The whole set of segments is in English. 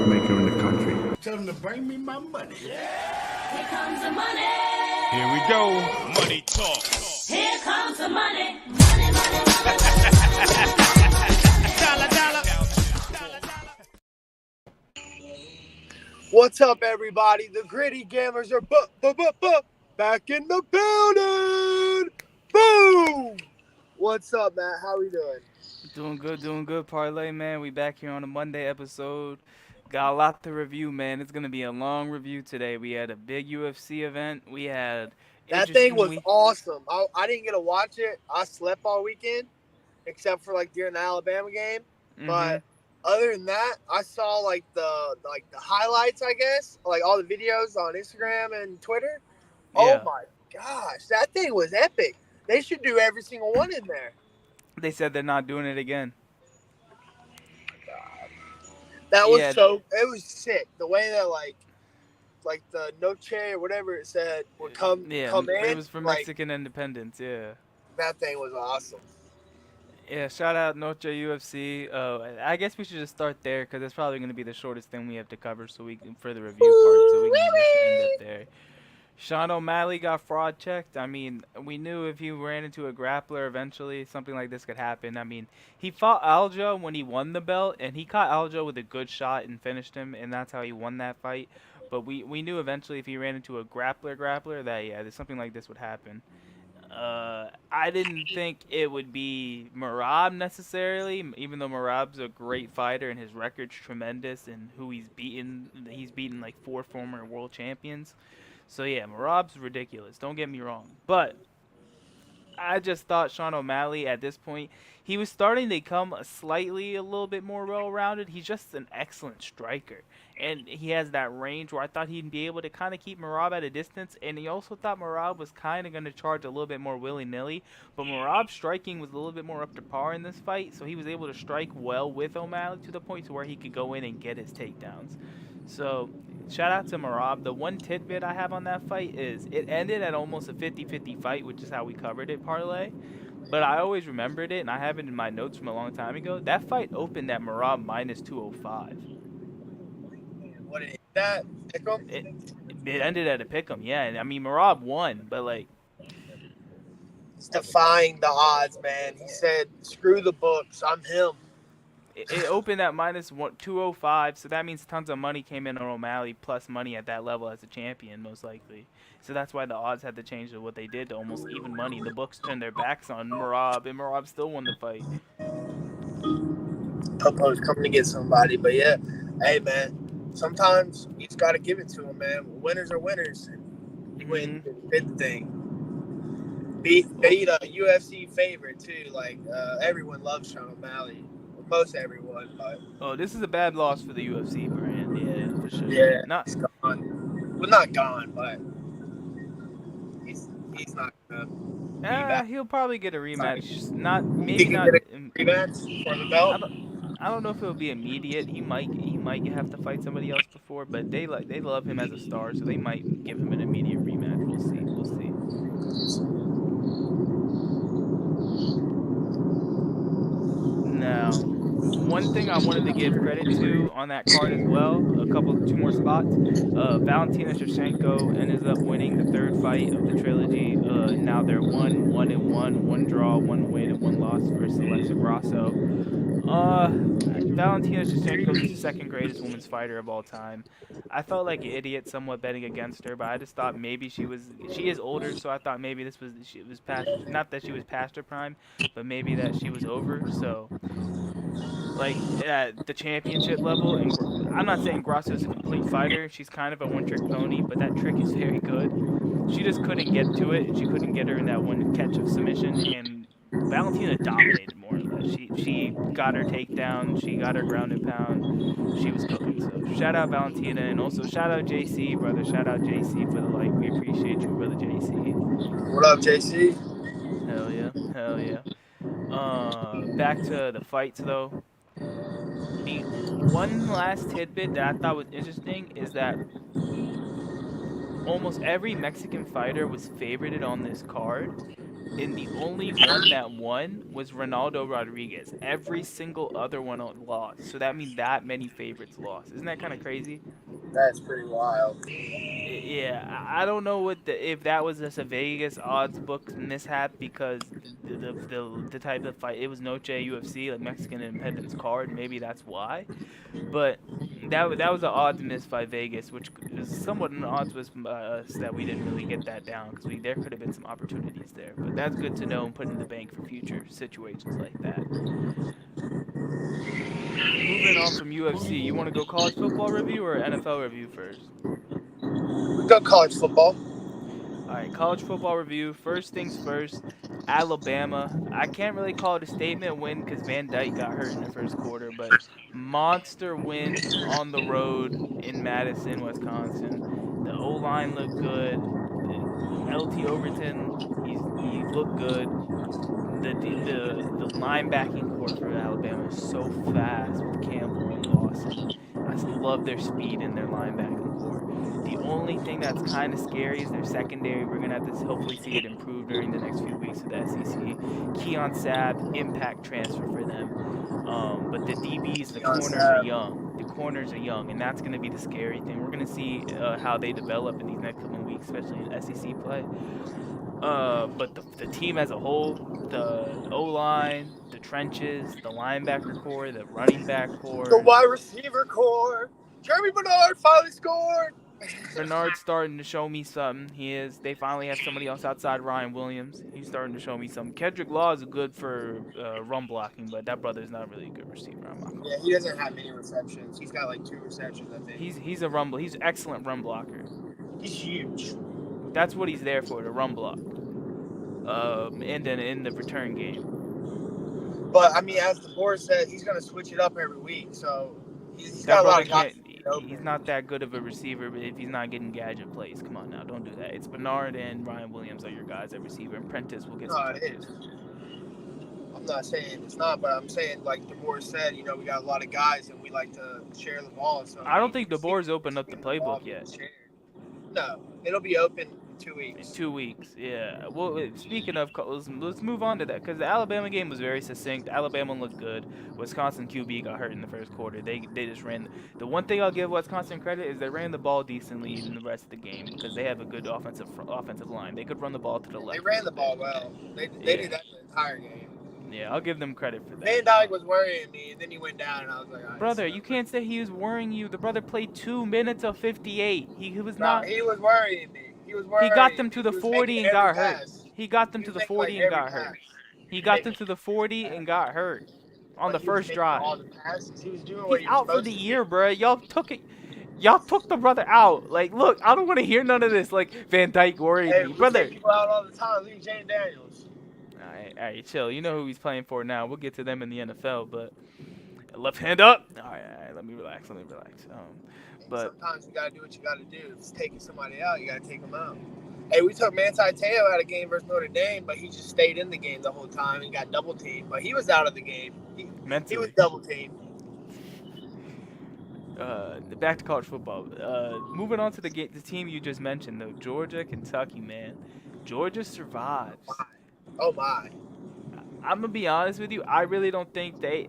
maker in the country. Tell them to bring me my money. Here comes the money. Here we go. Money talk. Here comes the money. Money, money, money, money. Dollar, dollar. What's up, everybody? The Gritty Gamblers are back in the building. Boom! What's up, Matt? How we doing? Doing good, Parlay, man. We back here on a Monday episode. Got a lot to review, man. It's gonna be a long review today. We had a big UFC event. We had That thing interesting was week. awesome. I didn't get to watch it. I slept all weekend, except for like during the Alabama game. But other than that, I saw like the highlights, I guess, like all the videos on Instagram and Twitter. Yeah. Oh my gosh, that thing was epic. They should do every single one in there. They said they're not doing it again. That was Yeah. it was sick. The way that like the Noche or whatever it said would come in. It was for like, Mexican independence. Yeah. that thing was awesome. Yeah, shout out Noche UFC. I guess we should just start there because it's probably going to be the shortest thing we have to cover, so we can for the review part, so we can just end it there. Sean O'Malley got fraud checked. I mean, we knew if he ran into a grappler eventually, something like this could happen. I mean, he fought Aljo when he won the belt, and he caught Aljo with a good shot and finished him, and that's how he won that fight. But we knew eventually if he ran into a grappler that, yeah, something like this would happen. I didn't think it would be Merab necessarily, even though Merab's a great fighter and his record's tremendous and who he's beaten like 4 former world champions. So yeah, Merab's ridiculous, don't get me wrong. But I just thought Sean O'Malley at this point, he was starting to become a little bit more well-rounded. He's just an excellent striker. And he has that range where I thought he'd be able to kind of keep Merab at a distance. And he also thought Merab was kind of going to charge a little bit more willy-nilly. But Merab's striking was a little bit more up to par in this fight. So he was able to strike well with O'Malley to the point to where he could go in and get his takedowns. So shout out to Merab. The one tidbit I have on that fight is it ended at almost a 50-50 fight, which is how we covered it, Parlay. But I always remembered it, and I have it in my notes from a long time ago. That fight opened at Merab minus 205. What did that pick 'em? It ended at a pick'em, yeah. And I mean, Merab won, but like, It's defying the odds, man. He said, "Screw the books. I'm him." it opened at minus 205, so that means tons of money came in on O'Malley, plus money at that level as a champion, most likely. So that's why the odds had to change to what they did to almost even money. The books turned their backs on Merab, and Merab still won the fight. Popo's coming to get somebody, but yeah, hey man, sometimes you just gotta give it to him, man. Winners are winners. He went and did the thing. Beat a UFC favorite too. Like everyone loves Sean O'Malley. Most everyone, but Oh, this is a bad loss for the UFC brand. Yeah, for sure. yeah, Not he's gone. Well, not gone, but he's not gonna. he'll probably get a rematch. Not He maybe can not. get a rematch for the belt. I don't know if it'll be immediate. He might have to fight somebody else before, but they love him as a star, so they might give him an immediate rematch. We'll see. Now, one thing I wanted to give credit to on that card as well, two more spots. Valentina Shevchenko ended up winning the third fight of the trilogy. Now they're 1-1, 1 draw, 1 win, and 1 loss versus Alexa Grasso. Valentina Shevchenko is the second greatest women's fighter of all time. I felt like an idiot somewhat betting against her, but I just thought maybe she is older, so I thought maybe she was past, not that she was past her prime, but maybe that she was over. So like at the championship level, and I'm not saying Grasso is a complete fighter. She's kind of a one-trick pony, but that trick is very good. She just couldn't get to it, and she couldn't get her in that one catch of submission, and Valentina dominated more or less. She got her takedown, she got her ground and pound, she was cooking. So shout out Valentina, and also shout out JC, brother. Shout out JC for the like. We appreciate you, brother JC. What up, JC? Hell yeah. Back to the fights though. The one last tidbit that I thought was interesting is that almost every Mexican fighter was favorited on this card. and the only one that won was Ronaldo Rodriguez. Every single other one lost. So that means that many favorites lost. Isn't that kind of crazy? That's pretty wild. Yeah, I don't know if that was just a Vegas odds book mishap because the type of fight, it was Noche UFC, like Mexican Independence card. Maybe that's why. But that was an odds miss by Vegas, which is somewhat an odds miss by us that we didn't really get that down because there could have been some opportunities there. But that's good to know and put in the bank for future situations like that. Moving on from UFC, you want to go college football review or NFL review first? We go college football. All right, college football review. First things first, Alabama. I can't really call it a statement win because Van Dyke got hurt in the first quarter, but monster win on the road in Madison, Wisconsin. The O line looked good. LT Overton, he looked good. The linebacking core for Alabama is so fast with Campbell and Lawson. I love their speed in their linebacking core. The only thing that's kind of scary is their secondary. We're gonna have to hopefully see it improve during the next few weeks of the SEC. Keon Sabb, impact transfer for them. But the DBs, the corners are young. The corners are young, and that's gonna be the scary thing. We're gonna see how they develop in these next couple of weeks, especially in SEC play. But the team as a whole, the O line, the trenches, the linebacker core, the running back The core, wide receiver core. Jeremy Bernard finally scored. Bernard's starting to show me something. He is. They finally have somebody else outside Ryan Williams. He's starting to show me something. Kendrick Law is good for run blocking, but that brother's not really a good receiver. I'm not gonna Yeah, lie. he doesn't have many receptions. He's got like 2 receptions, I think. He's a rumble. He's an excellent run blocker. He's huge. That's what he's there for, to run block. And then in the return game. But I mean, as the board said, he's gonna switch it up every week. So he's That got a lot brother of guys. can't. He's not that good of a receiver, but if he's not getting gadget plays, come on now, don't do that. It's Bernard and Ryan Williams are your guys at receiver, and Prentice will get some touches. I'm not saying it's not, but I'm saying like the board said, we got a lot of guys and we like to share the ball. So I don't think the board's opened up the playbook yet. No, it'll be open in 2 weeks. In 2 weeks, yeah. Well, speaking of, let's move on to that because the Alabama game was very succinct. Alabama looked good. Wisconsin QB got hurt in the first quarter. They just ran. The one thing I'll give Wisconsin credit is they ran the ball decently in the rest of the game because they have a good offensive line. They could run the ball to the left. They ran the ball well. They did that the entire game. Yeah, I'll give them credit for that. Van Dyke was worrying me, and then he went down, and I was like, right, brother, you can't say he was worrying you. The brother played 2 minutes of 58. He was no, not. He was worrying me. He got them to the 40 and got hurt. He got them to the 40 and got hurt. He got them to the 40 and got hurt on the first drive. He's doing what He's out for the year, bro. Y'all took it. Y'all took the brother out. Like, look, I don't want to hear none of this. Like, Van Dyke worried me, brother. Take people out all the time. Leave Jane Daniels. All right, chill. You know who he's playing for now. We'll get to them in the NFL, but left hand up. All right, let me relax. But sometimes you gotta do what you gotta do. If it's taking somebody out, you gotta take them out. Hey, we took Manti Te'o out of game versus Notre Dame, but he just stayed in the game the whole time and got double teamed. But he was out of the game. He was double teamed. Back to college football. Moving on to the team you just mentioned, though, Georgia, Kentucky, man. Georgia survives. Oh my! I'm gonna be honest with you. I really don't think they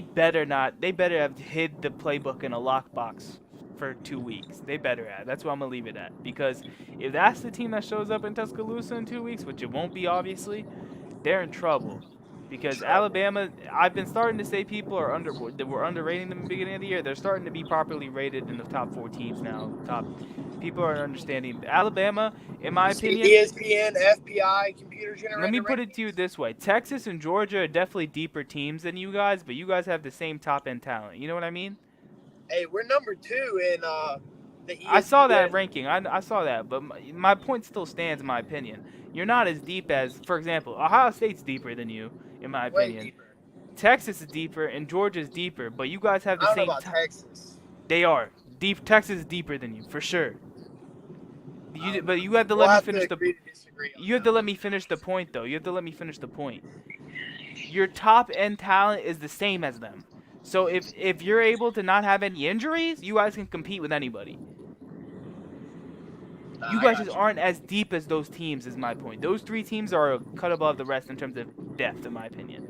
better not. They better have hid the playbook in a lockbox for 2 weeks. They better have. That's what I'm gonna leave it at. Because if that's the team that shows up in Tuscaloosa in 2 weeks, which it won't be, obviously, they're in trouble. Because Alabama, I've been starting to say people are we're underrating them in the beginning of the year. They're starting to be properly rated in the top 4 teams now. People are understanding. Alabama, in my opinion, ESPN, FPI, computer generated. let me put it to you this way: Texas and Georgia are definitely deeper teams than you guys, but you guys have the same top end talent. You know what I mean? Hey, we're number 2 in the ESPN. I saw that ranking. I saw that, but my point still stands. In my opinion, you're not as deep as, for example, Ohio State's deeper than you. In my opinion, Texas is deeper and Georgia is deeper, but you guys have the same. Texas. They are deep. Texas is deeper than you for sure. But you have to let me finish the. You have to let me finish the point, though. You have to let me finish the point. Your top end talent is the same as them. So if you're able to not have any injuries, you guys can compete with anybody. Nah, You I guys got just you. aren't as deep as those teams, is my point. Those three teams are a cut above the rest in terms of depth, in my opinion.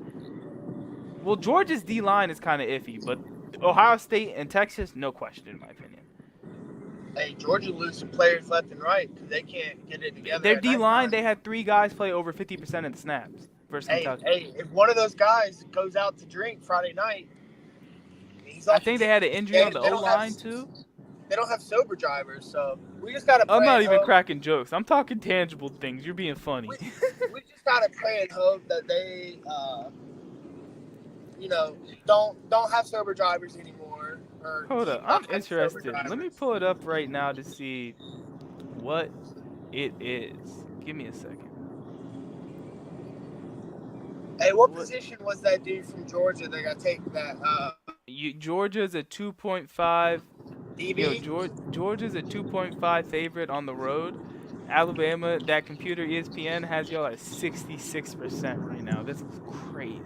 Well, Georgia's D line is kind of iffy, but Ohio State and Texas, no question, in my opinion. Hey, Georgia losing players left and right because they can't get it together Their at D line, they nighttime. had 3 guys play over 50% of the snaps versus Hey, Kentucky. hey, if one of those guys goes out to drink Friday night, he's I off the think they team. had an injury They, on the they O don't have line too. they don't have sober drivers, so we just gotta I'm pray not and even hope. cracking jokes. I'm talking tangible things. You're being funny. We, we just gotta pray and hope that they, don't have sober drivers anymore, or Hold up, keep I'm not having sober interested. Let me drivers. pull it up right now to see what it is. Give me a second. Hey, what What position was that dude from Georgia that got taken? That Georgia's a 2.5. Yo, DB? Georgia's a 2.5 favorite on the road. Alabama, that computer ESPN has y'all at 66% right now. That's crazy.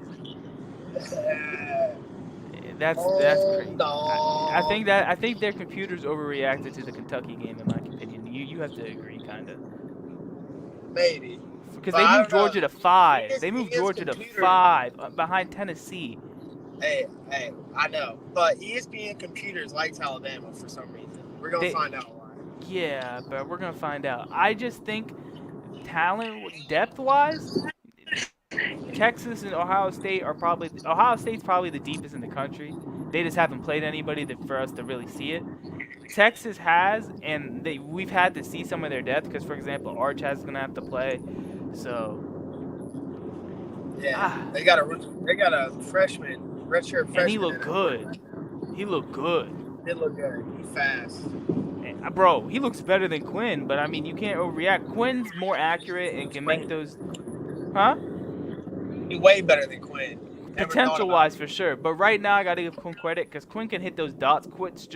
That's Home crazy. dog. I think their computers overreacted to the Kentucky game, in my opinion. You have to agree, kind of, Maybe. because But they I moved don't know. Georgia to 5. They moved ESPN's Georgia to computer. 5 behind Tennessee. Hey, I know. But ESPN computers likes Alabama for some reason. We're gonna They find out why. Yeah, but we're gonna find out. I just think talent depth wise, Texas and Ohio State's probably the deepest in the country. They just haven't played anybody for us to really see it. Texas has, and we've had to see some of their depth because, for example, Arch has gonna have to play. So Yeah, ah, they got a freshman, redshirt and he freshman looked in a good. quarterback. He looked good. Did look good. He fast. Bro, he looks better than Quinn, but I mean, you can't overreact. Quinn's more accurate and can make Way, those, huh? he way better than Quinn. Never thought Potential about wise it. for sure, but right now I gotta give Quinn credit because Quinn can hit those dots. Quinn's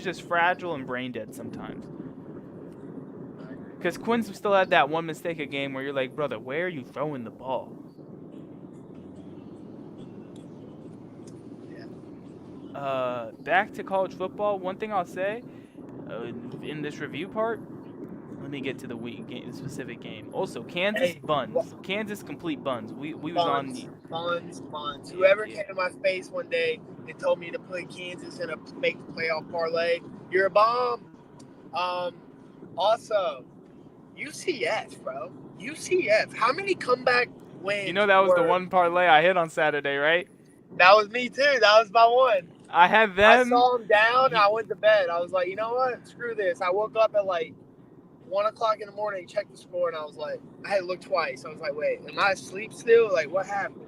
just fragile and brain dead sometimes. Because Quinn's still had that one mistake a game where you're like, brother, where are you throwing the ball? Back to college football. One thing I'll say in this review part. Let me get to the the specific game. Also, Kansas Hey, buns. Kansas complete buns. We was on. Buns. Yeah, Whoever yeah. came in my face one day and told me to put Kansas in a make the playoff parlay, you're a bomb. Also, UCF, bro. UCF. How many comeback wins You know that was the were? one parlay I hit on Saturday, right? That was me too. That was my one. I had I them. saw him down. You, I went to bed. I was like, you know what? Screw this. I woke up at like 1 o'clock in the morning, checked the score, and I was like, I had to look twice. I was like, wait, am I asleep still? Like, what happened?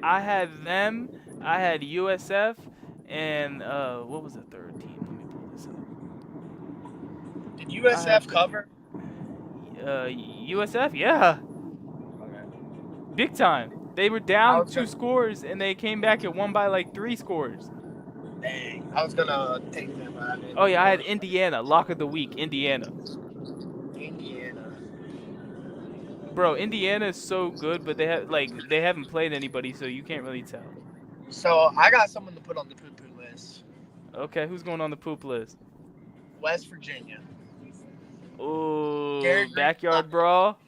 I had them. I had USF, and what was the third team? Let me pull this up. Did I had USF cover? USF, yeah, Okay. big time. They were I down was 2 scores, and they came back and won by like 3 scores. dang. I was gonna take them, but I didn't. Oh yeah, I had Indiana, lock of the week, Indiana. Indiana. Bro, Indiana is so good, but they haven't played anybody, so you can't really tell. So I got someone to put on the poo-poo list. Okay, who's going on the poop list? West Virginia. Oh, Garrett Green's backyard not, brawl,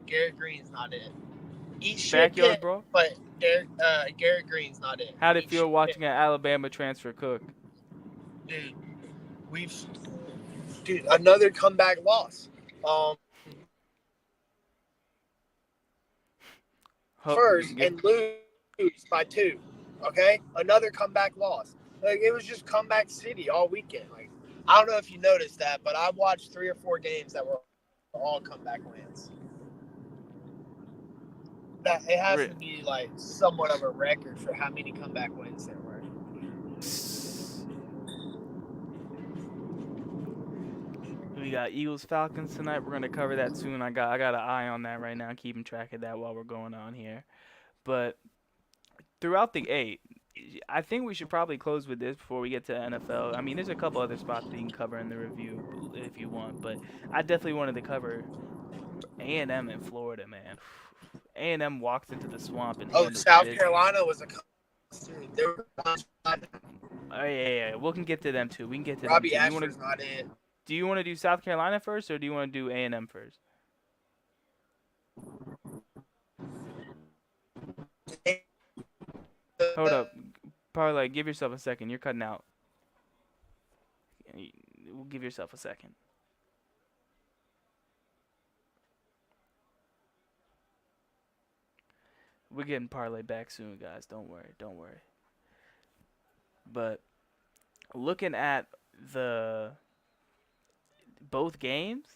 Garrett Green's not it. Eat shit, backyard kid, brawl. but Garrett Green's not it. How'd it Eat feel shit, watching an Alabama transfer cook? dude? Another comeback loss. First and lose by 2. Okay, another comeback loss. Like it was just comeback city all weekend. Like I don't know if you noticed that, but I watched 3 or 4 games that were all comeback wins. That it has to be like somewhat of a record for how many comeback wins there were. We got Eagles Falcons tonight. We're gonna cover that soon. I got an eye on that right now, keeping track of that while we're going on here. But throughout the 8, I think we should probably close with this before we get to NFL. I mean, there's a couple other spots that you can cover in the review if you want, but I definitely wanted to cover A&M in Florida, man. A&M walked into the swamp and handled South business. Carolina was a. They were Oh yeah, we can get to them too. We can get to Robbie them too. Ashford's not it. Do you want to do South Carolina first, or do you want to do A&M first? Hold up. Parlay, give yourself a second. You're cutting out. We'll give yourself a second. We're getting Parlay back soon, guys. Don't worry. Don't worry. But looking at the both games,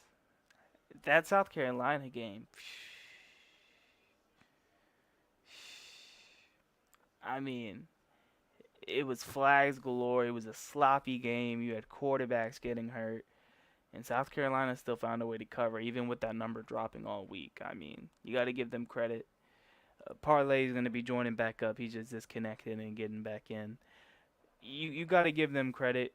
that South Carolina game, I mean, it was flags galore. It was a sloppy game. You had quarterbacks getting hurt. And South Carolina still found a way to cover, even with that number dropping all week. I mean, you got to give them credit. Parlay is going to be joining back up. He's just disconnected and getting back in. You got to give them credit.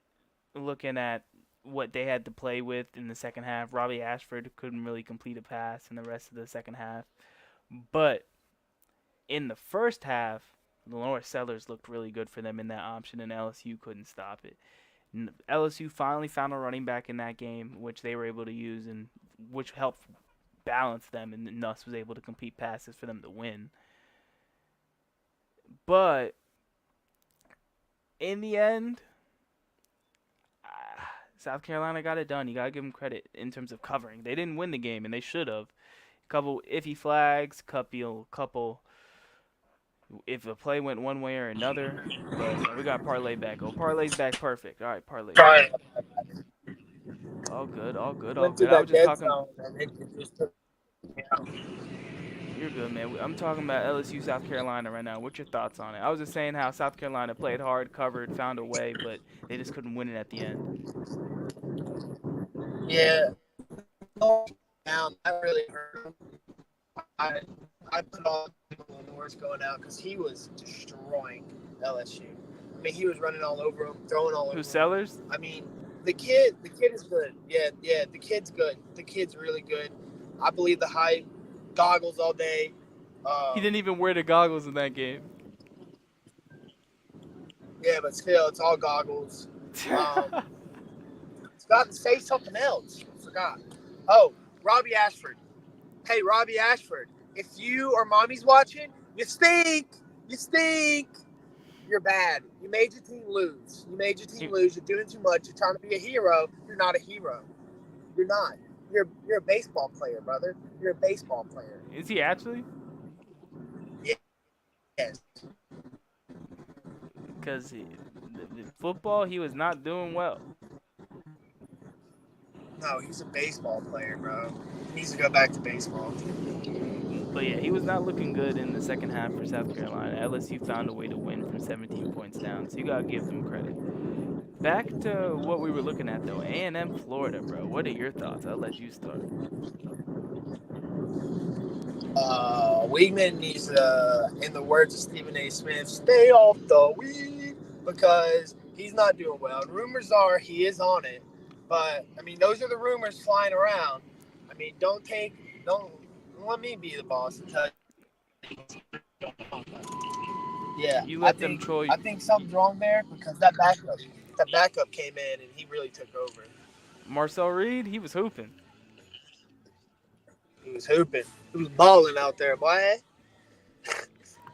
Looking at what they had to play with in the second half, Robbie Ashford couldn't really complete a pass in the rest of the second half. But in the first half, Lenore Sellers looked really good for them in that option, and LSU couldn't stop it. LSU finally found a running back in that game, which they were able to use, and which helped balance them, and Nuss was able to complete passes for them to win. But in the end, South Carolina got it done. You got to give them credit in terms of covering. They didn't win the game, and they should have. Couple iffy flags, couple if a play went one way or another. But we got Parlay back. Oh, Parlay's back perfect. All right, Parlay. Sorry. All good, all good, all Went to good. I was that just dead talking. zone, and it just took me out. You're good, man. I'm talking about LSU, South Carolina right now. What's your thoughts on it? I was just saying how South Carolina played hard, covered, found a way, but they just couldn't win it at the end. Yeah. Down, that really hurt him. I put all Lenore's going out because he was destroying LSU. I mean, he was running all over him, throwing all over him. Who, Sellers? I mean, the kid is good. Yeah, the kid's good. The kid's really good. I believe the hype. Goggles all day. He didn't even wear the goggles in that game. Yeah, but still, it's all goggles. It's got to say something else. I forgot. Oh, Robbie Ashford. Hey, Robbie Ashford. If you or mommy's watching, you stink. You stink. You're bad. You made your team lose. You're doing too much. You're trying to be a hero. You're not a hero. You're not. You're a baseball player, brother. You're a baseball player. Is he actually? Yes. Because the football, he was not doing well. No, he's a baseball player, bro. He needs to go back to baseball. But yeah, he was not looking good in the second half for South Carolina. LSU found a way to win from 17 points down, so you gotta give them credit. Back to what we were looking at though, A&M Florida, bro. What are your thoughts? I'll let you start. Weigman needs, in the words of Stephen A. Smith, stay off the weed because he's not doing well. Rumors are he is on it, but I mean those are the rumors flying around. I mean, don't let me be the boss and tell you. Yeah, You let them troll you. I think something's wrong there because that backup came in and he really took over. Marcel Reed, he was hooping. He was hooping. He was balling out there, boy.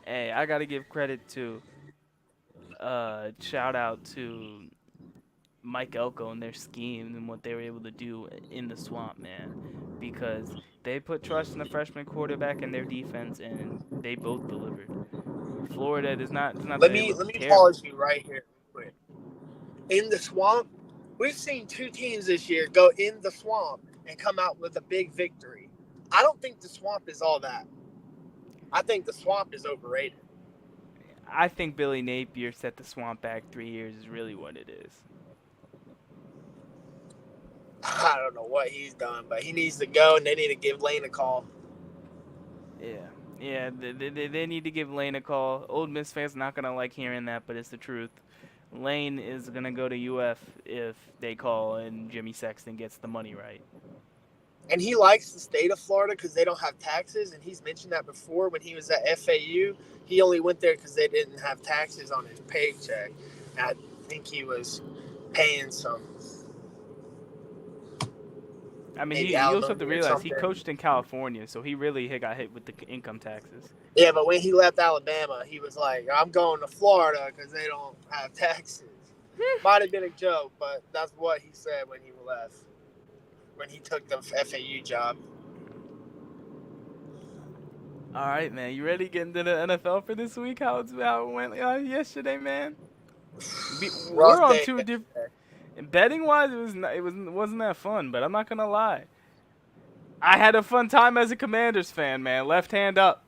Hey, I gotta give credit to shout out to Mike Elko and their scheme and what they were able to do in the swamp, man. Because they put trust in the freshman quarterback and their defense, and they both delivered. Florida does not. Let me pause you right here real quick. In the swamp, we've seen two teams this year go in the swamp and come out with a big victory. I don't think the swamp is all that. I think the swamp is overrated. I think Billy Napier set the swamp back 3 years is really what it is. I don't know what he's done, but he needs to go, and they need to give Lane a call. Yeah, they need to give Lane a call. Old Miss fans not gonna like hearing that, but it's the truth. Lane is gonna go to UF if they call and Jimmy Sexton gets the money right. And he likes the state of Florida because they don't have taxes, and he's mentioned that before when he was at FAU. He only went there because they didn't have taxes on his paycheck. And I think he was paying some I mean, maybe you also have to alimony or realize he something. coached in California, so he really got hit with the income taxes. Yeah, but when he left Alabama, he was like, "I'm going to Florida because they don't have taxes." Might have been a joke, but that's what he said when he left. When he took the FAU job. All right, man. You ready to get into the NFL for this week? How it went yesterday, man? We're Rough on day. two different. Betting wise, wasn't that fun, but I'm not gonna lie. I had a fun time as a Commanders fan, man. Left hand up,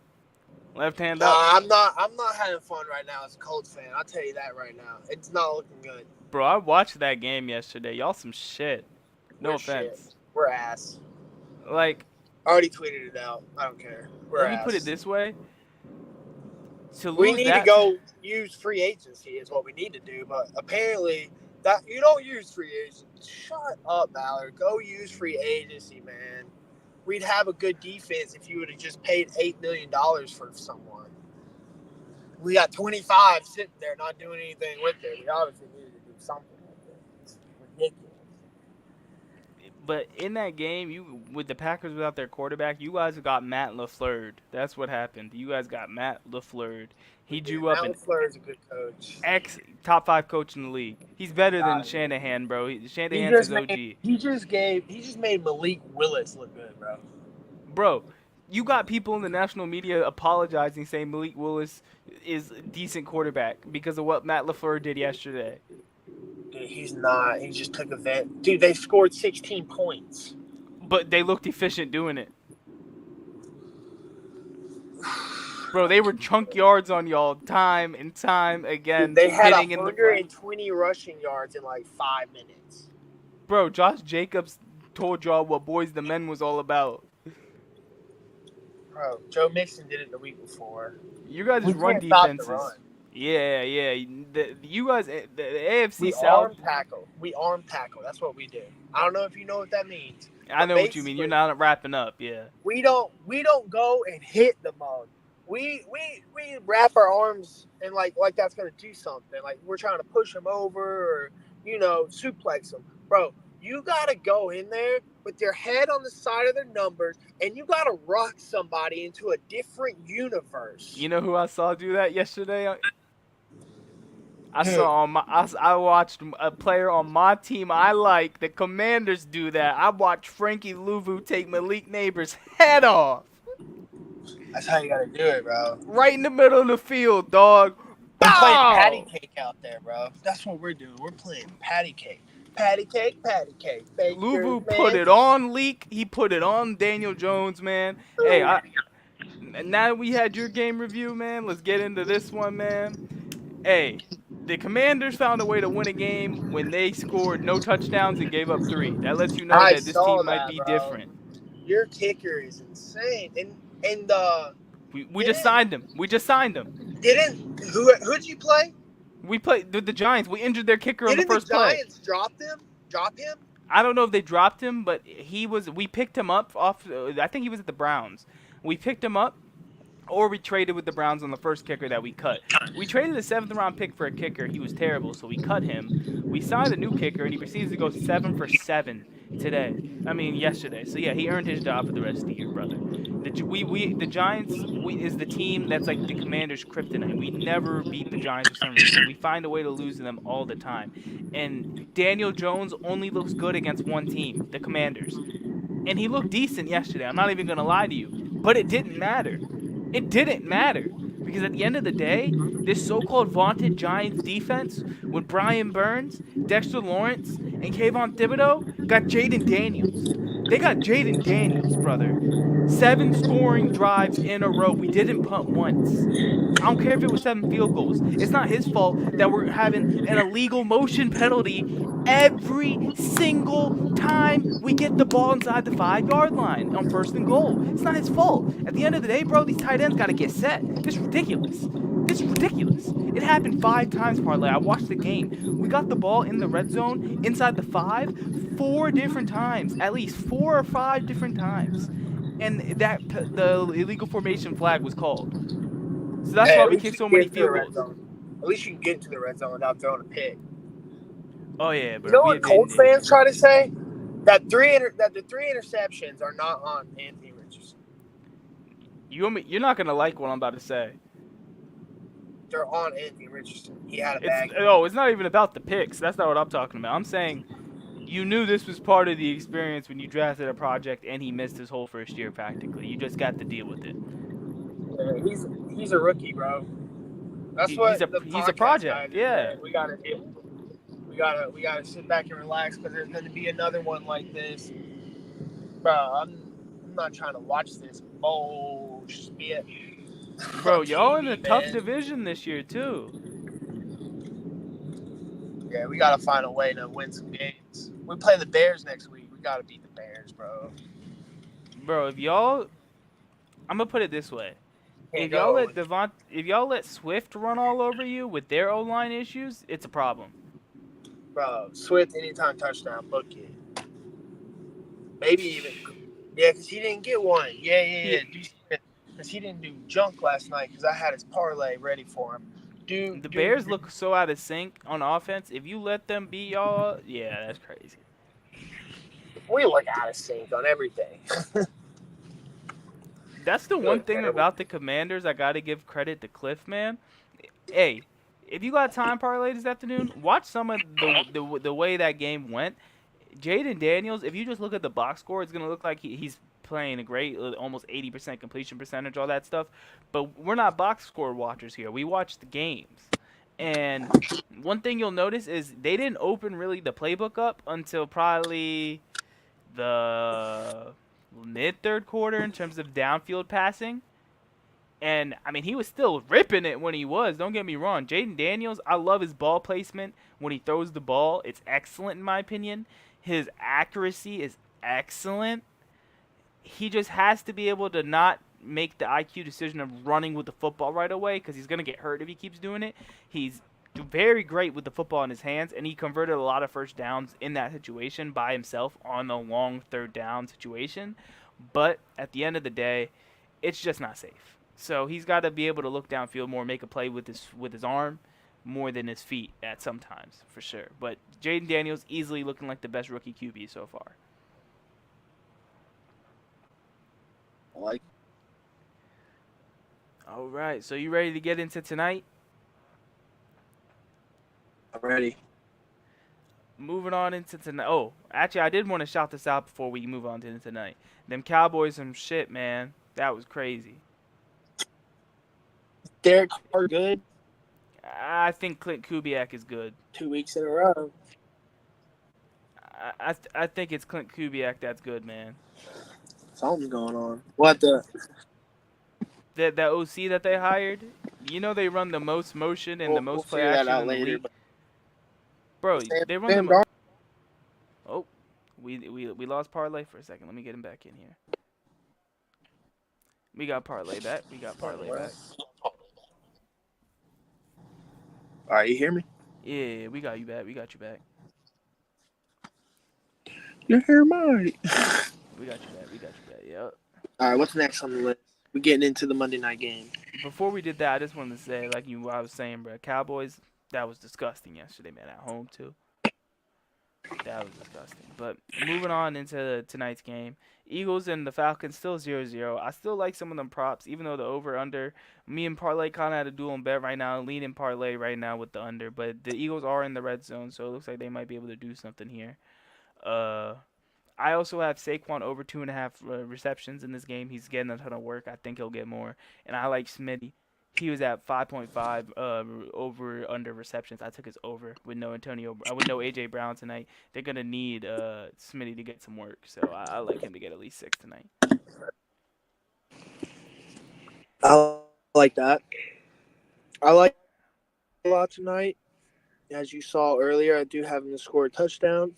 left hand up, I'm not. I'm not having fun right now as a Colts fan. I'll tell you that right now. It's not looking good. bro. I watched that game yesterday. Y'all some shit. No We're shit. offense. We're ass. Like, I already tweeted it out. I don't care. We're let me put it ass. this way: to We lose need to that, go use free agency is what we need to do. But apparently, that you don't use free agency. Shut up, Ballard. Go use free agency, man. We'd have a good defense if you would have just paid $8 million for someone. We got 25 sitting there not doing anything with it. We obviously needed to do something with it. It's ridiculous. but in that game, you with the Packers without their quarterback, you guys got Matt LaFleur. That's what happened. You guys got Matt LaFleur. He drew up Matt an LaFleur is a good coach. top 5 coach in the league. He's better than God. Shanahan, bro. He Shanahan's just his OG. he just made Malik Willis look good, bro. Bro, you got people in the national media apologizing, saying Malik Willis is a decent quarterback because of what Matt LaFleur did yesterday. Dude, he's not. He just took a vet. Dude, they scored 16 points. But they looked efficient doing it. Bro, they were chunk yards on y'all time and time again. Dude, they had hitting in the front. 120 rushing yards in like 5 minutes. Bro, Josh Jacobs told y'all what Boys the Men was all about. Bro, Joe Mixon did it the week before. You guys' We run can't stop the defenses. run. Yeah. You guys, the AFC We South. arm tackle. That's what we do. I don't know if you know what that means. I know what you mean. You're not wrapping up, yeah. We don't go and hit the mug. We wrap our arms and like that's gonna do something. Like we're trying to push them over or suplex them, bro. You gotta go in there with your head on the side of their numbers, and you gotta rock somebody into a different universe. You know who I saw do that yesterday? I watched a player on my team I like, the Commanders, do that. I watched Frankie Louvu take Malik Neighbors' head off. That's how you gotta do it, bro. Right in the middle of the field, dog. We're playing Bow! patty cake out there, bro. That's what we're doing. We're playing patty cake. Patty cake, patty cake. Louvu put it on Leak. He put it on Daniel Jones, man. Hey, now that we had your game review, man, let's get into this one, man. Hey, the Commanders found a way to win a game when they scored no touchdowns and gave up 3. That lets you know that this team might be different. Your kicker is insane, and we just signed him. Who'd you play? We played the Giants. We injured their kicker on the first play. Didn't the Giants drop him? I don't know if they dropped him, but we picked him up off. I think he was at the Browns. We picked him up, or we traded with the Browns on the first kicker that we cut. We traded a 7th-round pick for a kicker. He was terrible, so we cut him. We signed a new kicker, and he proceeds to go 7 for 7 yesterday. So, yeah, he earned his job for the rest of the year, brother. The Giants is the team that's like the Commanders' kryptonite. We never beat the Giants for some reason. We find a way to lose to them all the time. And Daniel Jones only looks good against one team, the Commanders. And he looked decent yesterday. I'm not even going to lie to you. But it didn't matter. It didn't matter. Because at the end of the day, this so-called vaunted Giants defense with Brian Burns, Dexter Lawrence, and Kayvon Thibodeau got Jaden Daniels. They got Jaden Daniels, brother. 7 scoring drives in a row. We didn't punt once. I don't care if it was 7 field goals. It's not his fault that we're having an illegal motion penalty every single time we get the ball inside the 5-yard line on 1st and goal. It's not his fault. At the end of the day, bro, these tight ends got to get set. This is ridiculous. It happened 5 times, Parlay. I watched the game. We got the ball in the red zone inside the 5 4 different times. At least 4 or 5 different times. And the illegal formation flag was called. So that's why we kicked so many field goals. At least you can get to the red zone without throwing a pick. Oh, yeah, bro. You know what Colts fans try to say? that the three interceptions are not on Anthony Richardson. You're not gonna like what I'm about to say. They're on Anthony Richardson. He had a It's bag. it's not even about the picks. That's not what I'm talking about. I'm saying you knew this was part of the experience when you drafted a project and he missed his whole first year practically. You just got to deal with it. He's a rookie, bro. That's what the He's a podcast guys project. are Yeah. saying. We gotta sit back and relax because there's gonna be another one like this, bro. I'm not trying to watch this bullshit. Bro, on y'all in a TV, tough man. division this year too. Yeah, we gotta find a way to win some games. We play the Bears next week. We gotta beat the Bears, bro. Bro, I'm gonna put it this way. Can't If y'all go. if y'all let Swift run all over you with their O-line issues, it's a problem. Bro, Swift anytime touchdown, book it. Maybe even, yeah, because he didn't get one. Yeah. Because he didn't do junk last night because I had his parlay ready for him. The Bears look so out of sync on offense. If you let them beat y'all, yeah, that's crazy. We look out of sync on everything. That's the one thing about the Commanders I gotta give credit to Cliff, man. Hey, if you got time parlay this afternoon, watch some of the way that game went. Jaden Daniels, if you just look at the box score, it's gonna look like he's playing a great, almost 80% completion percentage, all that stuff. But we're not box score watchers here. We watch the games. And one thing you'll notice is they didn't open really the playbook up until probably the mid third quarter in terms of downfield passing. And I mean, he was still ripping it when he was. Don't get me wrong. Jaden Daniels, I love his ball placement when he throws the ball. It's excellent in my opinion. His accuracy is excellent. He just has to be able to not make the IQ decision of running with the football right away because he's going to get hurt if he keeps doing it. He's very great with the football in his hands, and he converted a lot of first downs in that situation by himself on the long third down situation. But at the end of the day, it's just not safe. So he's got to be able to look downfield more, make a play with his arm more than his feet at sometimes, for sure. But Jaden Daniels easily looking like the best rookie QB so far. Like, all right, so you ready to get into tonight? I'm ready. Moving on into tonight. Oh, actually, I did want to shout this out before we move on to tonight. Them Cowboys, some shit, man. That was crazy. Derek Carr good. I think Clint Kubiak is good. 2 weeks in a row. I think it's Clint Kubiak that's good, man. Something's going on. What the? That OC that they hired, you know they run the most motion and the most play action in the league. Bro, they run the Oh, we lost parlay for a second. Let me get him back in here. We got parlay back. All right, you hear me? Yeah, we got you back. You hear me? We got you back. Yep. All right, what's next on the list? We're getting into the Monday night game. Before we did that, I just wanted to say, like I was saying, bro, Cowboys, that was disgusting yesterday, man. At home too. That was disgusting. But moving on into tonight's game, Eagles and the Falcons still 0-0. I still like some of them props, even though the over/under. Me and Parlay kind of had a duel bet right now, leading Parlay right now with the under. But the Eagles are in the red zone, so it looks like they might be able to do something here. I also have Saquon over 2.5 receptions in this game. He's getting a ton of work. I think he'll get more. And I like Smitty. He was at 5.5 over under receptions. I took his over with no AJ Brown tonight. They're gonna need Smitty to get some work, so I like him to get at least 6 tonight. I like that. I like a lot tonight. As you saw earlier, I do have him to score a touchdown.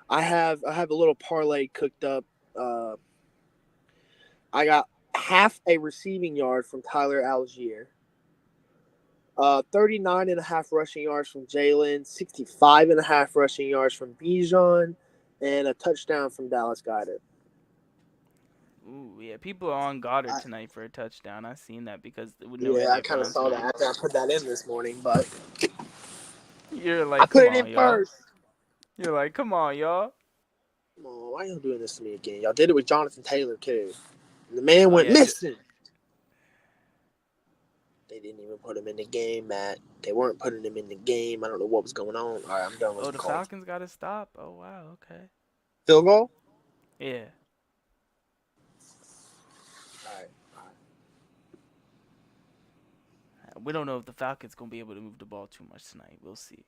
I have a little parlay cooked up. I got half a receiving yard from Tyler Algier. 39.5 rushing yards from Jalen, 65.5 rushing yards from Bijan, and a touchdown from Dallas Goedert. Ooh, yeah, people are on Goddard tonight for a touchdown. I seen that because I kind of saw that after I put that in this morning, but you're like, I put it in first. You're like, come on, y'all. Come on, why y'all doing this to me again? Y'all did it with Jonathan Taylor too. And the man Oh went yeah, missing. They didn't even put him in the game, Matt. They weren't putting him in the game. I don't know what was going on. All right, I'm done with oh the the call. Falcons got to stop. Oh wow, okay. Field goal? Yeah. All right. We don't know if the Falcons gonna be able to move the ball too much tonight. We'll see.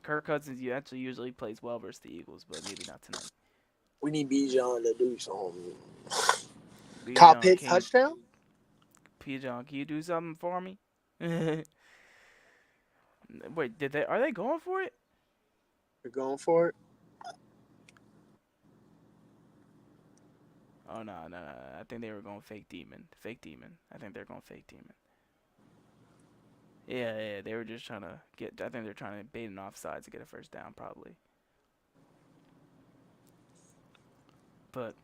Kirk Cousins actually usually plays well versus the Eagles, but maybe not tonight. We need Bijan to do something. Kyle Bijan, Pitts touchdown? Bijan, can you do something for me? Wait, are they going for it? You're going for it? Oh no. I think they were going fake demon. Fake demon. I think they're going fake demon. Yeah, they were just trying to get. I think they're trying to bait an offside to get a first down, probably. But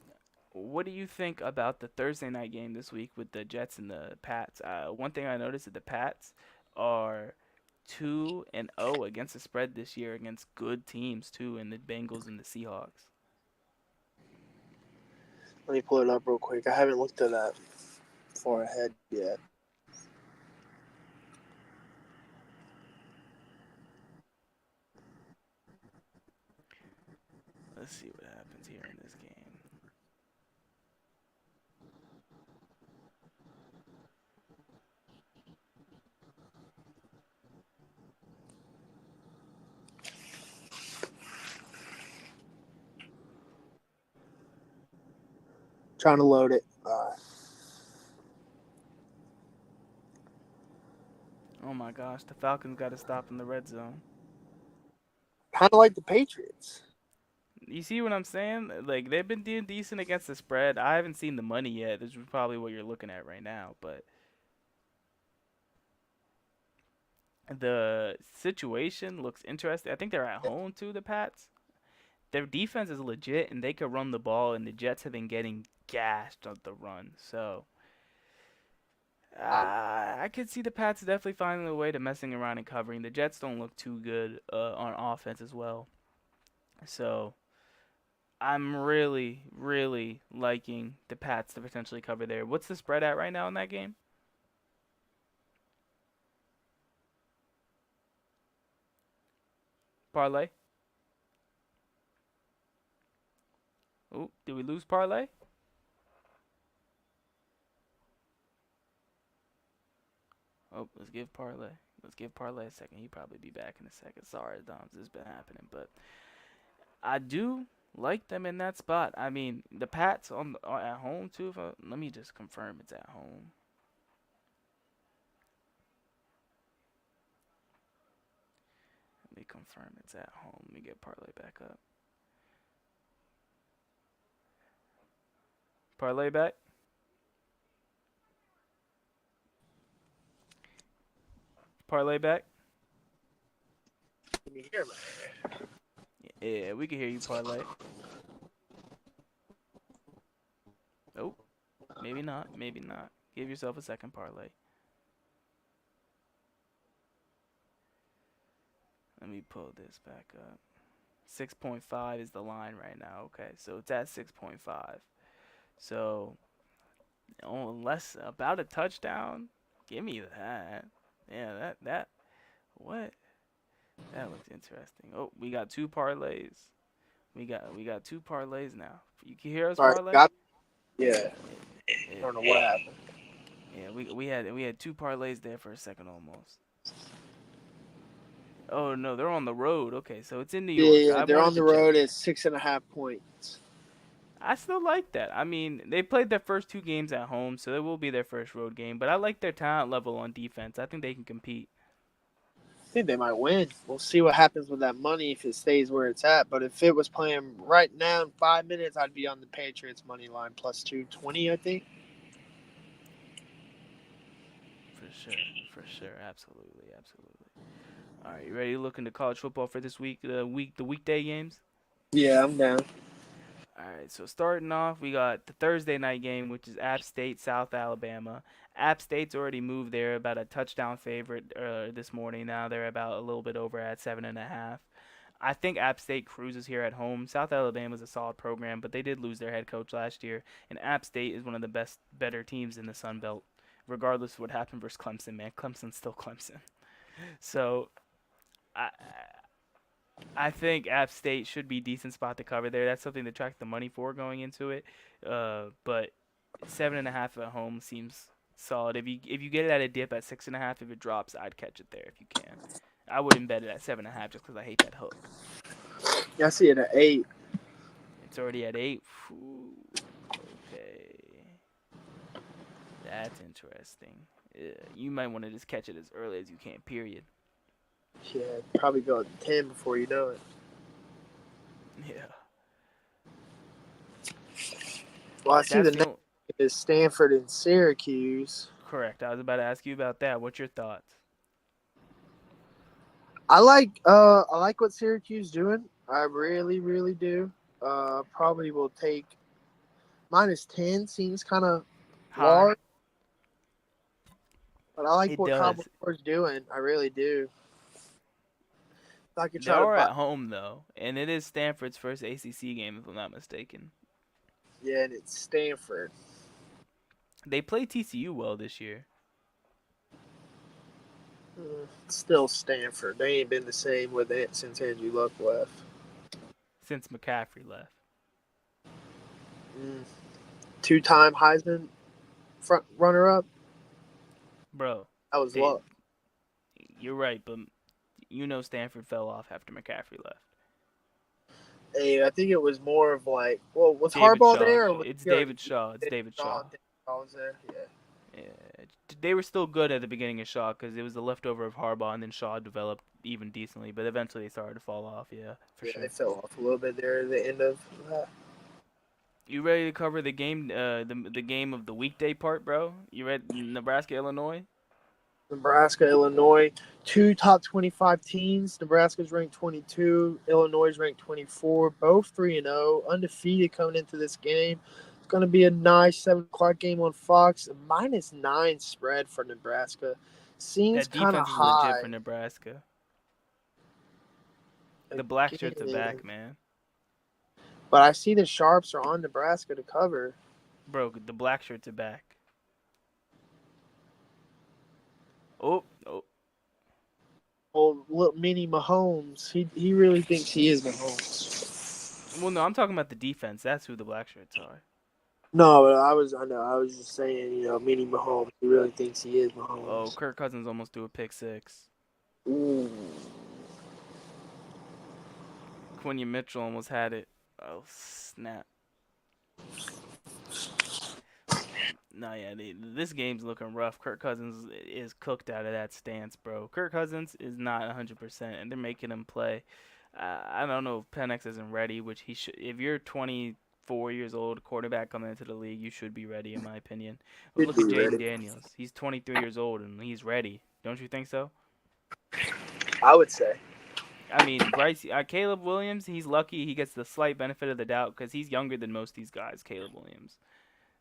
what do you think about the Thursday night game this week with the Jets and the Pats? One thing I noticed is the Pats are 2-0 against the spread this year against good teams too, in the Bengals and the Seahawks. Let me pull it up real quick. I haven't looked at that far ahead yet. Let's see what happens here in this game. Trying to load it. Oh my gosh, the Falcons got to stop in the red zone. Kind of like the Patriots. You see what I'm saying? Like they've been doing decent against the spread. I haven't seen the money yet. This is probably what you're looking at right now, but the situation looks interesting. I think they're at home too, the Pats. Their defense is legit and they could run the ball, and the Jets have been getting gashed on the run. So I could see the Pats definitely finding a way to messing around and covering. The Jets don't look too good on offense as well. So I'm really, really liking the Pats to potentially cover there. What's the spread at right now in that game? Parlay? Oh, did we lose Parlay? Oh, let's give Parlay. Let's give Parlay a second. He'll probably be back in a second. Sorry, Dom, this has been happening, but I do like them in that spot. I mean, the Pats are at home too. Let me just confirm it's at home. Let me confirm it's at home. Let me get Parlay back up. Parlay back. Parlay back. Can you hear me? Yeah, we can hear you, Parlay. Oh, maybe not. Maybe not. Give yourself a second, Parlay. Let me pull this back up. 6.5 is the line right now. Okay, so it's at 6.5. So, unless about a touchdown, give me that. Yeah, what? That looks interesting. Oh, we got two parlays. We got two parlays now. You can hear us, All right, parlay? got. Yeah, I Yeah, don't know what happened. yeah. We had two parlays there for a second almost. Oh no, they're on the road. Okay, so it's in New York. Yeah, I they're wanted on to the check road at that. 6.5 points. I still like that. I mean, they played their first two games at home, so it will be their first road game. But I like their talent level on defense. I think they can compete. I think they might win. We'll see what happens with that money if it stays where it's at. But if it was playing right now in 5 minutes, I'd be on the Patriots money line plus 220. I think. For sure, absolutely, absolutely. All right, you ready to look into college football for this week? The weekday games. Yeah, I'm down. All right, so starting off, we got the Thursday night game, which is App State, South Alabama. App State's already moved there, about a touchdown favorite this morning. Now they're about a little bit over at 7.5. I think App State cruises here at home. South Alabama's a solid program, but they did lose their head coach last year, and App State is one of the better teams in the Sun Belt, regardless of what happened versus Clemson. Man, Clemson's still Clemson. So I I think App State should be a decent spot to cover there. That's something to track the money for going into it. But 7.5 at home seems solid. If you get it at a dip at 6.5, if it drops, I'd catch it there if you can. I wouldn't bet it at 7.5 just because I hate that hook. Yeah, I see it at 8. It's already at 8. Whew. Okay, that's interesting. You might want to just catch it as early as you can. Period. Yeah, probably go to 10 before you know it. Yeah. Well, I see That's the the next is Stanford and Syracuse. correct. I was about to ask you about that. What's your thoughts? I like what Syracuse doing. I really, really do. Probably will take -10. Seems kind of High. large, but I like It what Cowboys does. doing. I really do. If I could They try to are buy, at home though, and it is Stanford's first ACC game, if I'm not mistaken. yeah, and it's Stanford. They play TCU well this year. Still Stanford. They ain't been the same with it since Andrew Luck left. Since McCaffrey left. Mm. 2-time Heisman front runner-up. Bro, That was they, Luck. you're right, but Stanford fell off after McCaffrey left. Hey, I think it was more of like, well, was David Harbaugh Shaw. there? Or was It's he already David Shaw. It's David Shaw. Shaw was there. Yeah. Yeah. They were still good at the beginning of Shaw because it was the leftover of Harbaugh, and then Shaw developed even decently, but eventually they started to fall off. Yeah, for Yeah, sure. they fell off a little bit there at the end of that. You ready to cover the game? The game of the weekday part, bro. You read Nebraska, Illinois? Nebraska, Illinois, 2 top 25 teams. Nebraska's ranked 22. Illinois is ranked 24. Both 3-0, undefeated coming into this game. It's going to be a nice 7 o'clock game on Fox. A -9 spread for Nebraska. Seems That kind of defense is legit for high. Nebraska. The black shirts are Again. back, man. But I see the Sharps are on Nebraska to cover. Bro, the black shirts are back. Oh, oh. Old little mini Mahomes. He really thinks he is Mahomes. Well, no, I'm talking about the defense. That's who the black shirts are. No, but I know. I was just saying, mini Mahomes. He really thinks he is Oh, Mahomes. Kirk Cousins almost threw a pick six. Ooh. Quinion Mitchell almost had it. Oh, snap. No, yeah, this game's looking rough. Kirk Cousins is cooked out of that stance, bro. Kirk Cousins is not 100%, and they're making him play. I don't know if Penix isn't ready, which he should. If you're 24 years old, quarterback coming into the league, you should be ready, in my opinion. But He'd look at be Jaden ready. Daniels. He's 23 years old, and he's ready. Don't you think so? I would say. I mean, Caleb Williams, he's lucky he gets the slight benefit of the doubt because he's younger than most of these guys, Caleb Williams.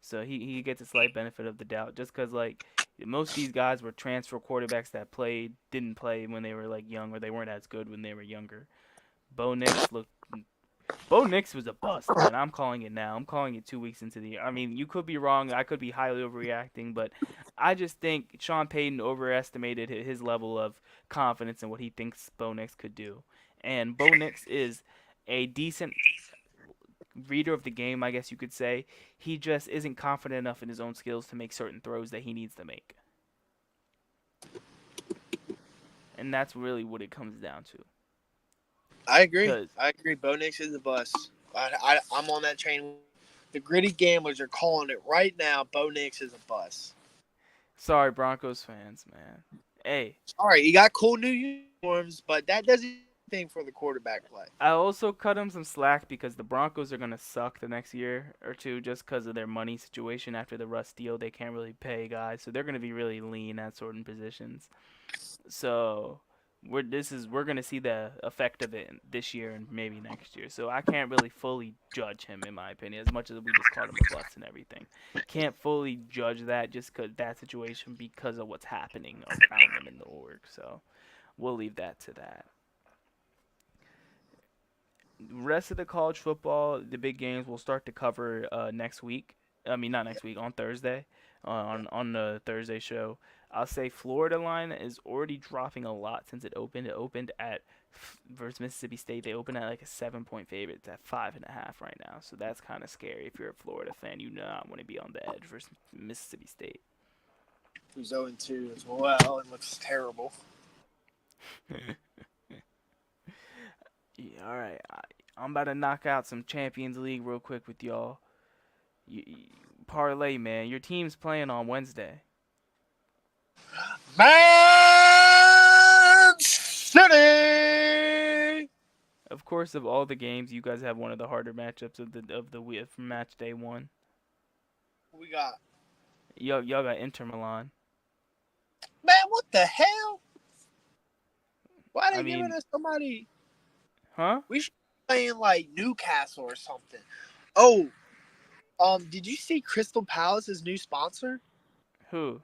So he gets a slight benefit of the doubt just because, like, most of these guys were transfer quarterbacks that didn't play when they were, like, young, or they weren't as good when they were younger. Bo Nix was a bust, man. I'm calling it now. I'm calling it 2 weeks into the year. I mean, you could be wrong. I could be highly overreacting, but I just think Sean Payton overestimated his level of confidence in what he thinks Bo Nix could do. And Bo Nix is a decent reader of the game, I guess you could say. He just isn't confident enough in his own skills to make certain throws that he needs to make. And that's really what it comes down to. I agree. 'Cause Bo Nix is a bust. I'm on that train. The gritty gamblers are calling it right now. Bo Nix is a bust. sorry, Broncos fans, man. Hey, All right, you got cool new uniforms, but that doesn't thing for the quarterback play. I also cut him some slack because the Broncos are gonna suck the next year or two just because of their money situation after the Russ deal. They can't really pay guys, so they're gonna be really lean at certain positions. So we're gonna see the effect of it this year and maybe next year. So I can't really fully judge him in my opinion, as much as we just called him a bust and everything. Can't fully judge that just because that situation because of what's happening around him in the org. So we'll leave that to that. Rest of the college football, the big games we'll start to cover next week. I mean, not next week, on Thursday, on the Thursday show. I'll say Florida line is already dropping a lot since it opened. It opened at versus Mississippi State. They opened at like a 7 point favorite. It's at 5.5 right now, so that's kind of scary. If you're a Florida fan, you not want to be on the edge versus Mississippi State. Who's 0-2 as well and looks terrible. Yeah, all right. I'm about to knock out some Champions League real quick with y'all. Parlay, man. Your team's playing on Wednesday. Man City. Of course, of all the games, you guys have one of the harder matchups of the week from match day one. What we got? Y'all got Inter Milan. Man, what the hell? Why are they I giving mean, us somebody? huh? We should be playing like Newcastle or something. Oh, did you see Crystal Palace's new sponsor? Who?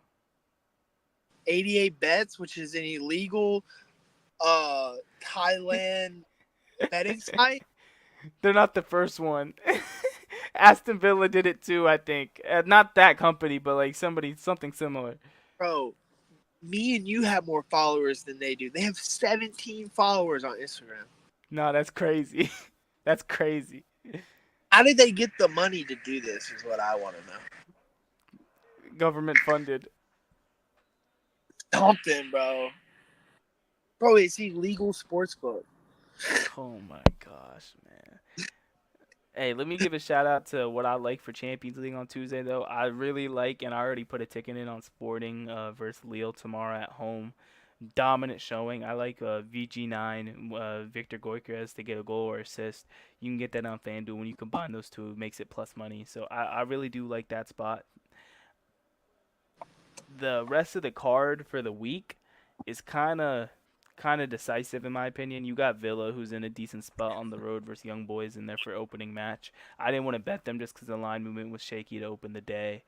88 Bets, which is an illegal Thailand betting site. They're not the first one. Aston Villa did it too, I think. Not that company, but like something similar. Bro, me and you have more followers than they do. They have 17 followers on Instagram. No, that's crazy. That's crazy. How did they get the money to do this is what I want to know. Government funded. Something, bro. Bro, it's illegal sportsbook. Oh my gosh, man. Hey, let me give a shout out to what I like for Champions League on Tuesday though. I really like, and I already put a ticket in on Sporting versus Lille tomorrow at home. Dominant showing. I like VG9 Victor Goycrez to get a goal or assist. You can get that on FanDuel. When you combine those two, it makes it plus money. So I really do like that spot. The rest of the card for the week is kind of decisive in my opinion. You got Villa, who's in a decent spot on the road versus Young Boys in their for opening match. I didn't want to bet them just because the line movement was shaky to open the day.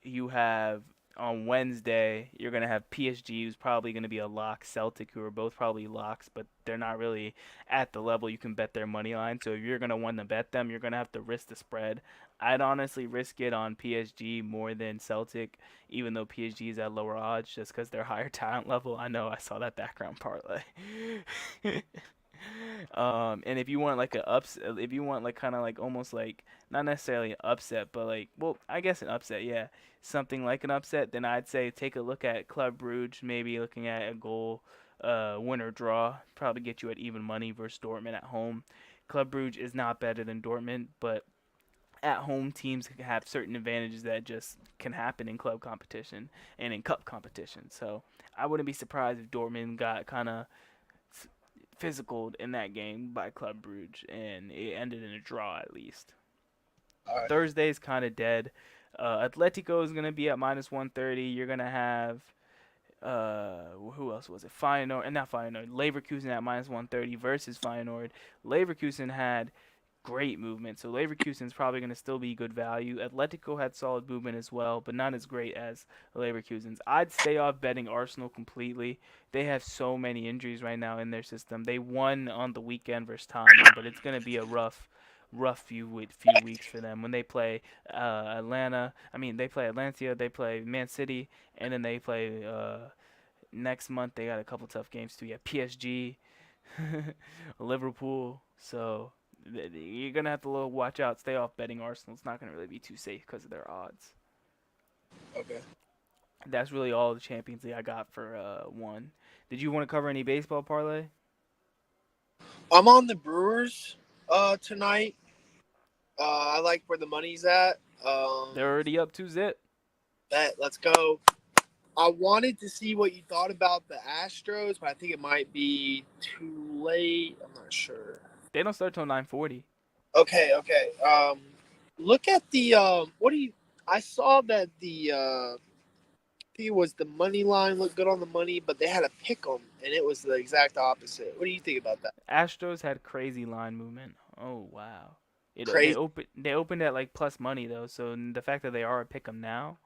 You have on Wednesday, you're gonna have PSG, who's probably gonna be a lock. Celtic, who are both probably locks, but they're not really at the level you can bet their money line. So if you're gonna want to bet them, you're gonna have to risk the spread. I'd honestly risk it on PSG more than Celtic, even though PSG is at lower odds, just because they're higher talent level. I know I saw that background parlay. And if you want like a if you want like kind of like almost like not necessarily an upset, but like well, I guess an upset, yeah, something like an upset, then I'd say take a look at Club Brugge, maybe looking at a goal, win or draw, probably get you at even money versus Dortmund at home. Club Brugge is not better than Dortmund, but at home teams have certain advantages that just can happen in club competition and in cup competition. So I wouldn't be surprised if Dortmund got kind of physical in that game by Club Brugge, and it ended in a draw at least. All right. Thursday's kind of dead. Atletico is gonna be at -130. You're gonna have who else was it? Feyenoord, and not Feyenoord. Leverkusen at -130 versus Feyenoord. Leverkusen had great movement, so Leverkusen's probably going to still be good value. Atletico had solid movement as well, but not as great as Leverkusen's. I'd stay off betting Arsenal completely. They have so many injuries right now in their system. They won on the weekend versus Tottenham, but it's going to be a rough few weeks for them when they play Atlanta. I mean, they play Atlantia, they play Man City, and then they play next month. They got a couple tough games too. Yeah, PSG, Liverpool. So you're gonna have to watch out. Stay off betting Arsenal. It's not gonna really be too safe because of their odds. Okay. That's really all the Champions League I got for one. Did you want to cover any baseball parlay? I'm on the Brewers tonight. I like where the money's at. They're already up 2-0. Let's go. I wanted to see what you thought about the Astros, but I think it might be too late. I'm not sure. They don't start till 9:40. Okay. Look at the what do you? I saw that the I think it was the money line looked good on the money, but they had a pick 'em, and it was the exact opposite. What do you think about that? Astros had crazy line movement. Oh wow. Crazy. They opened at like plus money though, so the fact that they are a pick 'em now.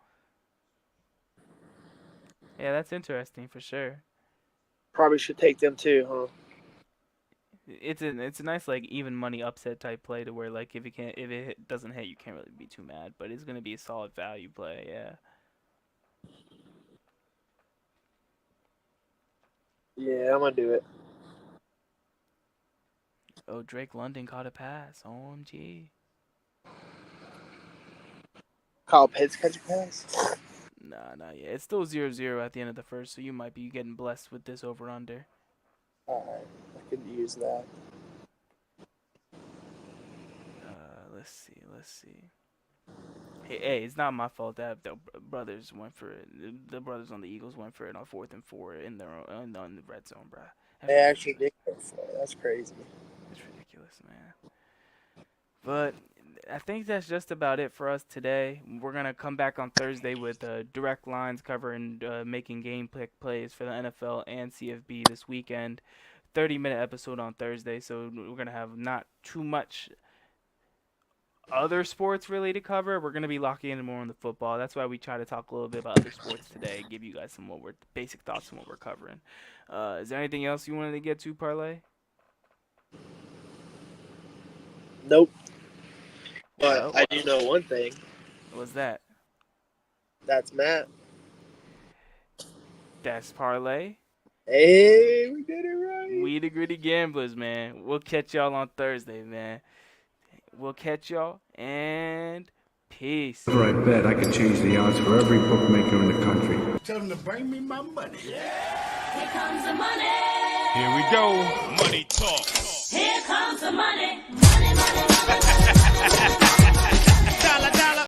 Yeah, that's interesting for sure. Probably should take them too, huh? It's a nice like even money upset type play to where like if it doesn't hit, you can't really be too mad. But it's gonna be a solid value play. Yeah. Yeah, I'm gonna do it. Oh, Drake London caught a pass. OMG. Kyle Pitts catch a pass. Nah, not yet. It's still 0-0 at the end of the first, so you might be getting blessed with this over under. All right, I could use that. Let's see. Let's see. Hey, it's not my fault that the brothers went for it. The brothers on the Eagles went for it on 4th and 4 in their own, on the red zone, bruh. They actually did go for it. That's crazy. It's ridiculous, man. But I think that's just about it for us today. We're gonna come back on Thursday with direct lines covering making game pick plays for the NFL and CFB this weekend. 30-minute episode on Thursday, so we're gonna have not too much other sports really to cover. We're gonna be locking in more on the football. That's why we try to talk a little bit about other sports today, give you guys some basic thoughts on what we're covering. Is there anything else you wanted to get to, Parlay? Nope. But No. I do know one thing. What was that? That's Matt. That's Parlay. Hey, we did it right. We the Gritty Gamblers, man. We'll catch y'all on Thursday, man. We'll catch y'all, and peace. After I bet I could change the odds for every bookmaker in the country. Tell them to bring me my money. Here comes the money. Here we go. Money talk. Here comes the money. Money, money, money, money.